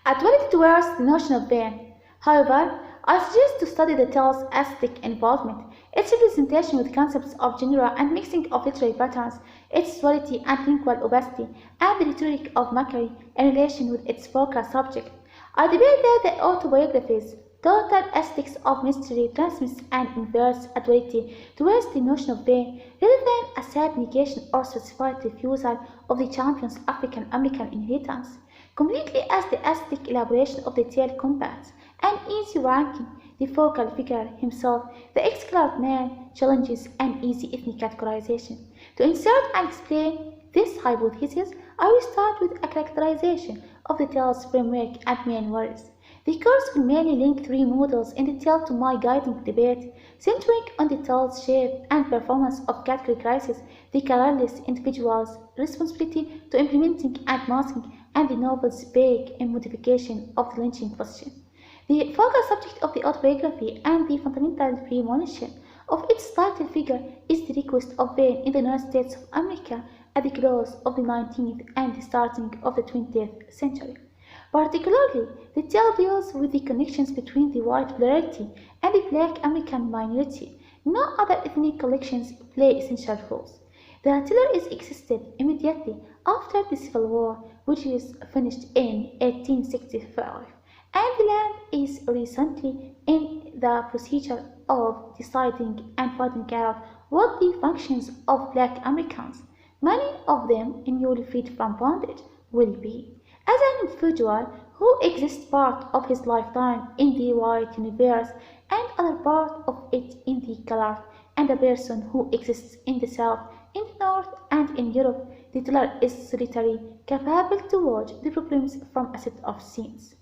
A duality towards the notion of pain. However, I suggest to study the tale's aesthetic involvement, its representation with concepts of genre and mixing of literary patterns, its duality and lingual opacity, and the rhetoric of mockery in relation with its focal subject. I debate that the autobiography's total aesthetics of mystery transmits an inverse duality towards the notion of pain, rather than a sad negation or specified refusal of the champion's African-American inheritance, completely as the aesthetic elaboration of the tale combats an easy ranking. The focal figure himself, the ex-colored man, challenges an easy ethnic categorization. To insert and explain this hypothesis, I will start with a characterization of the tale's framework and main words. The course will mainly link three models in the tale to my guiding debate, centering on the tale's shape and performance of category crisis, the colorless individual's responsibility to implementing and masking, and the novel's vague modification of the lynching question. The focal subject of the autobiography and the fundamental premonition of its title figure is the request of pain in the United States of America at the close of the 19th and the starting of the 20th century. Particularly, the tale deals with the connections between the white plurality and the black American minority. No other ethnic collections play essential roles. The tale is existed immediately after the Civil War, which is finished in 1865. And the land is recently in the procedure of deciding and finding out what the functions of black Americans, many of them newly freed from bondage, will be. As an individual who exists part of his lifetime in the white universe and other part of it in the colored, and a person who exists in the south, in the north, and in Europe, the teller is solitary, capable to watch the problems from a set of scenes.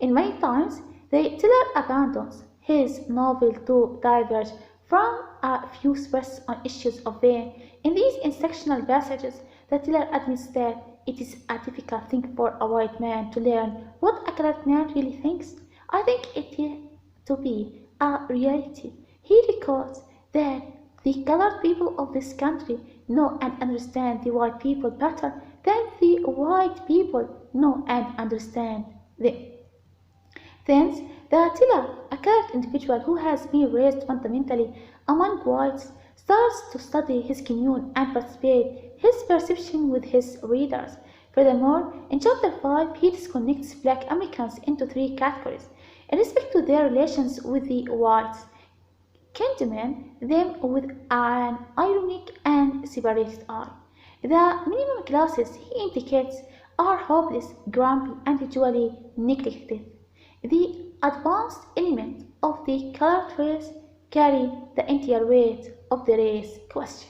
In many times, the teller abandons his novel to diverge from a few stress on issues of pain. In these intersectional passages, the teller admits that it is a difficult thing for a white man to learn what a colored man really thinks. I think it to be a reality. He records that the colored people of this country know and understand the white people better than the white people know and understand them. Thence, the teller, a colored individual who has been raised fundamentally among whites, starts to study his commune and participate his perception with his readers. Furthermore, in Chapter 5, he disconnects black Americans into three categories in respect to their relations with the whites, condemning them with an ironic and separated eye. The minimum classes he indicates are hopeless, grumpy, and usually neglected. The advanced element of the colored race carry the entire weight of the race question.